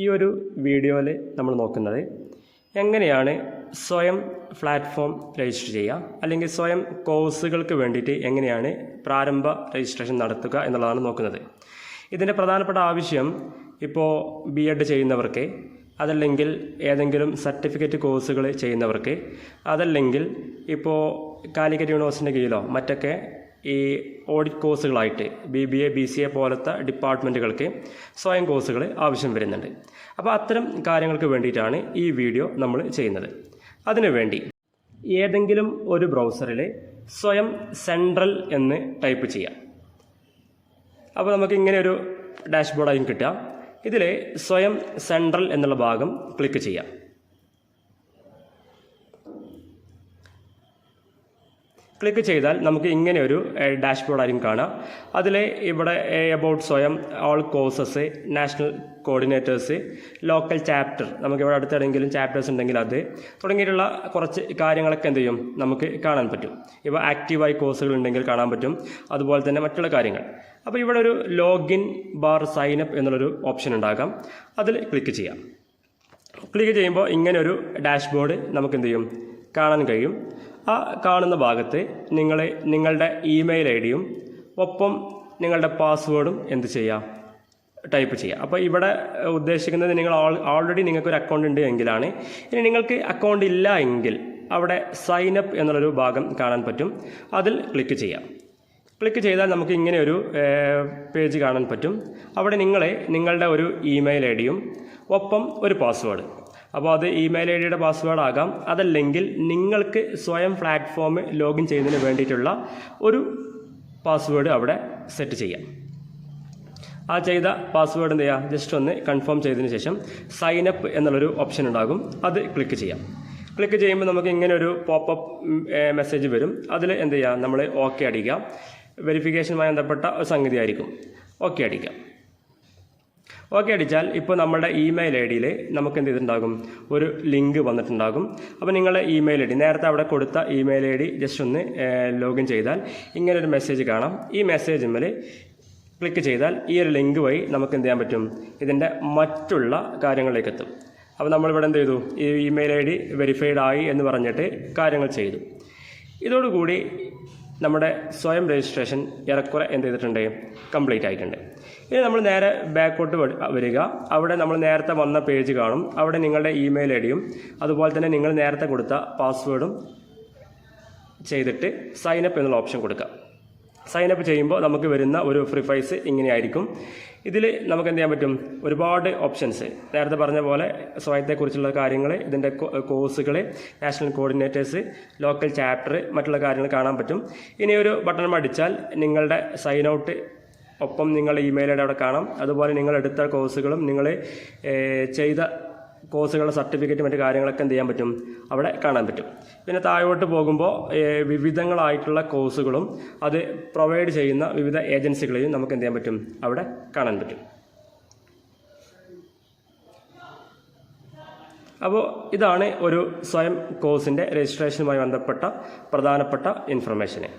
ഈ ഒരു വീഡിയോയിൽ നമ്മൾ നോക്കുന്നത് എങ്ങനെയാണ് സ്വയം പ്ലാറ്റ്ഫോം രജിസ്റ്റർ ചെയ്യുക, അല്ലെങ്കിൽ സ്വയം കോഴ്സുകൾക്ക് വേണ്ടിയിട്ട് എങ്ങനെയാണ് പ്രാരംഭ രജിസ്ട്രേഷൻ നടത്തുക എന്നുള്ളതാണ് നോക്കുന്നത്. ഇതിൻ്റെ പ്രധാനപ്പെട്ട ആവശ്യം ഇപ്പോൾ BEd ചെയ്യുന്നവർക്ക്, അതല്ലെങ്കിൽ ഏതെങ്കിലും സർട്ടിഫിക്കറ്റ് കോഴ്സുകൾ ചെയ്യുന്നവർക്ക്, അതല്ലെങ്കിൽ ഇപ്പോൾ കാലിക്കറ്റ് യൂണിവേഴ്സിറ്റിൻ്റെ കീഴിലോ മറ്റൊക്കെ ഈ ഓഡിറ്റ് കോഴ്സുകളായിട്ട് BBA BCA പോലത്തെ ഡിപ്പാർട്ട്മെൻറ്റുകൾക്ക് സ്വയം കോഴ്സുകൾ ആവശ്യം വരുന്നുണ്ട്. അപ്പോൾ അത്തരം കാര്യങ്ങൾക്ക് വേണ്ടിയിട്ടാണ് ഈ വീഡിയോ നമ്മൾ ചെയ്യുന്നത്. അതിനുവേണ്ടി ഏതെങ്കിലും ഒരു ബ്രൗസറിൽ സ്വയം സെൻട്രൽ എന്ന് ടൈപ്പ് ചെയ്യാം. അപ്പോൾ നമുക്ക് ഇങ്ങനെ ഒരു ഡാഷ്ബോർഡായും കിട്ടുക. ഇതിൽ സ്വയം സെൻട്രൽ എന്നുള്ള ഭാഗം ക്ലിക്ക് ചെയ്യാം. ക്ലിക്ക് ചെയ്താൽ നമുക്ക് ഇങ്ങനെ ഒരു ഡാഷ്ബോർഡായിരിക്കും കാണാം. അതിൽ ഇവിടെ എബൌട്ട് സ്വയം, all courses, national coordinators, local chapter, നമുക്കിവിടെ അടുത്തെവിടെയെങ്കിലും ചാപ്റ്റേഴ്സ് ഉണ്ടെങ്കിൽ അത് തുടങ്ങിയിട്ടുള്ള കുറച്ച് കാര്യങ്ങളൊക്കെ എന്ത് ചെയ്യും നമുക്ക് കാണാൻ പറ്റും. ഇപ്പോൾ ആക്റ്റീവായി കോഴ്സുകൾ ഉണ്ടെങ്കിൽ കാണാൻ പറ്റും, അതുപോലെ തന്നെ മറ്റുള്ള കാര്യങ്ങൾ. അപ്പോൾ ഇവിടെ ഒരു ലോഗിൻ /സൈനപ്പ് എന്നുള്ളൊരു ഓപ്ഷൻ ഉണ്ടാകാം. അതിൽ ക്ലിക്ക് ചെയ്യാം. ക്ലിക്ക് ചെയ്യുമ്പോൾ ഇങ്ങനെ ഒരു ഡാഷ്ബോർഡ് നമുക്ക് എന്ത് ചെയ്യും കാണാൻ കഴിയും. ആ കാണുന്ന ഭാഗത്ത് നിങ്ങളുടെ ഇമെയിൽ ഐഡിയും ഒപ്പം നിങ്ങളുടെ പാസ്വേഡും എന്ത് ചെയ്യാം ടൈപ്പ് ചെയ്യുക. അപ്പോൾ ഇവിടെ ഉദ്ദേശിക്കുന്നത് നിങ്ങൾ ഓൾറെഡി നിങ്ങൾക്കൊരു അക്കൗണ്ട് ഉണ്ട് എങ്കിലാണ്. ഇനി നിങ്ങൾക്ക് അക്കൗണ്ട് ഇല്ല എങ്കിൽ അവിടെ സൈനപ്പ് എന്നുള്ളൊരു ഭാഗം കാണാൻ പറ്റും. അതിൽ ക്ലിക്ക് ചെയ്യാം. ക്ലിക്ക് ചെയ്താൽ നമുക്ക് ഇങ്ങനെ ഒരു പേജ് കാണാൻ പറ്റും. അവിടെ നിങ്ങളുടെ ഒരു ഇമെയിൽ ഐഡിയും ഒപ്പം ഒരു പാസ്വേഡ്, അപ്പോൾ അത് ഇമെയിൽ ഐഡിയുടെ പാസ്വേഡ് ആകാം, അതല്ലെങ്കിൽ നിങ്ങൾക്ക് സ്വയം പ്ലാറ്റ്ഫോം ലോഗിൻ ചെയ്യുന്നതിന് വേണ്ടിയിട്ടുള്ള ഒരു പാസ്വേഡ് അവിടെ സെറ്റ് ചെയ്യാം. ആ ചെയ്ത പാസ്വേഡ് എന്ത് ചെയ്യുക, ജസ്റ്റ് ഒന്ന് കൺഫേം ചെയ്തതിന് ശേഷം സൈനപ്പ് എന്നുള്ളൊരു ഓപ്ഷൻ ഉണ്ടാകും. അത് ക്ലിക്ക് ചെയ്യാം. ക്ലിക്ക് ചെയ്യുമ്പോൾ നമുക്ക് ഇങ്ങനെ ഒരു പോപ്പപ്പ് മെസ്സേജ് വരും. അതിൽ എന്ത് ചെയ്യുക, നമ്മൾ ഓക്കെ അടിക്കുക. വെരിഫിക്കേഷനുമായി ബന്ധപ്പെട്ട ഒരു സംഗതി ആയിരിക്കും. ഓക്കെ അടിക്കാം. ഓക്കെ അടിച്ചാൽ ഇപ്പോൾ നമ്മുടെ ഇമെയിൽ ഐ ഡിയിൽ നമുക്ക് എന്ത് ചെയ്തിട്ടുണ്ടാകും, ഒരു ലിങ്ക് വന്നിട്ടുണ്ടാകും. അപ്പോൾ നിങ്ങളുടെ ഇമെയിൽ ഐ ഡി, നേരത്തെ അവിടെ കൊടുത്ത ഇമെയിൽ ഐ ഡി ജസ്റ്റ് ഒന്ന് ലോഗിൻ ചെയ്താൽ ഇങ്ങനൊരു മെസ്സേജ് കാണാം. ഈ മെസ്സേജിന്മേൽ ക്ലിക്ക് ചെയ്താൽ ഈ ഒരു ലിങ്ക് വഴി നമുക്ക് എന്ത് ചെയ്യാൻ പറ്റും, ഇതിൻ്റെ മറ്റുള്ള കാര്യങ്ങളിലേക്ക് എത്തും. അപ്പോൾ നമ്മളിവിടെ എന്ത് ചെയ്തു, ഈ ഇമെയിൽ ഐ ഡി വെരിഫൈഡ് ആയി എന്ന് പറഞ്ഞിട്ട് കാര്യങ്ങൾ ചെയ്തു. ഇതോടുകൂടി നമ്മുടെ സ്വയം രജിസ്ട്രേഷൻ ഏറെക്കുറെ എന്ത് ചെയ്തിട്ടുണ്ട്, കംപ്ലീറ്റ് ആയിട്ടുണ്ട്. ഇനി നമ്മൾ നേരെ ബാക്കോട്ട് വരിക. അവിടെ നമ്മൾ നേരത്തെ വന്ന പേജ് കാണും. അവിടെ നിങ്ങളുടെ ഇമെയിൽ ഐ ഡിയും അതുപോലെ തന്നെ നിങ്ങൾ നേരത്തെ കൊടുത്ത പാസ്വേഡും ചെയ്തിട്ട് സൈനപ്പ് എന്നുള്ള ഓപ്ഷൻ കൊടുക്കുക. സൈനപ്പ് ചെയ്യുമ്പോൾ നമുക്ക് വരുന്ന ഒരു ഫ്രീഫൈസ് ഇങ്ങനെയായിരിക്കും. ഇതിൽ നമുക്ക് എന്ത് ചെയ്യാൻ പറ്റും, ഒരുപാട് ഓപ്ഷൻസ്, നേരത്തെ പറഞ്ഞ പോലെ സ്വയത്തെക്കുറിച്ചുള്ള കാര്യങ്ങൾ, ഇതിൻ്റെ കോഴ്സുകൾ, നാഷണൽ കോർഡിനേറ്റേഴ്സ്, ലോക്കൽ ചാപ്റ്റർ, മറ്റുള്ള കാര്യങ്ങൾ കാണാൻ പറ്റും. ഇനി ഒരു ബട്ടൺ അടിച്ചാൽ നിങ്ങളുടെ സൈൻ ഔട്ട് ഒപ്പം നിങ്ങളുടെ ഇമെയിൽ ഐ ഡി അവിടെ കാണാം. അതുപോലെ നിങ്ങൾ എടുത്ത കോഴ്സുകളും നിങ്ങൾ ചെയ്ത കോഴ്സുകളുടെ സർട്ടിഫിക്കറ്റ് മറ്റു കാര്യങ്ങളൊക്കെ എന്ത് ചെയ്യാൻ പറ്റും അവിടെ കാണാൻ പറ്റും. പിന്നെ താഴോട്ട് പോകുമ്പോൾ വിവിധങ്ങളായിട്ടുള്ള കോഴ്സുകളും അത് പ്രൊവൈഡ് ചെയ്യുന്ന വിവിധ ഏജൻസികളെയും നമുക്ക് എന്ത് ചെയ്യാൻ പറ്റും അവിടെ കാണാൻ പറ്റും. അപ്പോൾ ഇതാണ് ഒരു സ്വയം കോഴ്സിൻ്റെ രജിസ്ട്രേഷനുമായി ബന്ധപ്പെട്ട പ്രധാനപ്പെട്ട ഇൻഫർമേഷന്.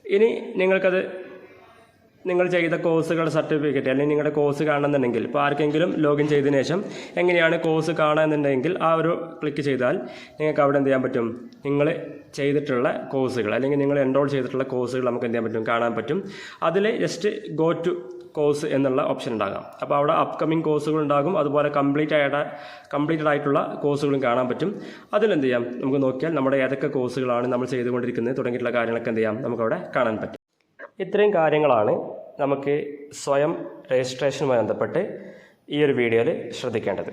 ഇനി നിങ്ങൾ ചെയ്ത കോഴ്സുകളുടെ സർട്ടിഫിക്കറ്റ് അല്ലെങ്കിൽ നിങ്ങളുടെ കോഴ്സ് കാണുന്നുണ്ടെങ്കിൽ, ഇപ്പോൾ ആർക്കെങ്കിലും ലോഗിൻ ചെയ്തതിന് ശേഷം എങ്ങനെയാണ് കോഴ്സ് കാണുന്നുണ്ടെങ്കിൽ ആ ഒരു ക്ലിക്ക് ചെയ്താൽ നിങ്ങൾക്ക് അവിടെ എന്ത് ചെയ്യാൻ പറ്റും, നിങ്ങൾ ചെയ്തിട്ടുള്ള കോഴ്സുകൾ അല്ലെങ്കിൽ നിങ്ങൾ എൻറോൾ ചെയ്തിട്ടുള്ള കോഴ്സുകൾ നമുക്ക് എന്ത് ചെയ്യാൻ പറ്റും കാണാൻ പറ്റും. അതിൽ ജസ്റ്റ് ഗോ ടു കോഴ്സ് എന്നുള്ള ഓപ്ഷൻ ഉണ്ടാകാം. അപ്പോൾ അവിടെ അപ്കമിങ് കോഴ്സുകൾ ഉണ്ടാകും, അതുപോലെ കംപ്ലീറ്റഡ് ആയിട്ടുള്ള കോഴ്സുകളും കാണാൻ പറ്റും. അതിലെന്ത് ചെയ്യാം, നമുക്ക് നോക്കിയാൽ നമ്മുടെ ഏതൊക്കെ കോഴ്സുകളാണ് നമ്മൾ ചെയ്തുകൊണ്ടിരിക്കുന്നത് തുടങ്ങിയിട്ടുള്ള കാര്യങ്ങളൊക്കെ എന്ത് ചെയ്യാം നമുക്കവിടെ കാണാൻ പറ്റും. ഇത്രയും കാര്യങ്ങളാണ് നമുക്ക് സ്വയം രജിസ്ട്രേഷനുമായി ബന്ധപ്പെട്ട് ഈ ഒരു വീഡിയോയിൽ ശ്രദ്ധിക്കേണ്ടത്.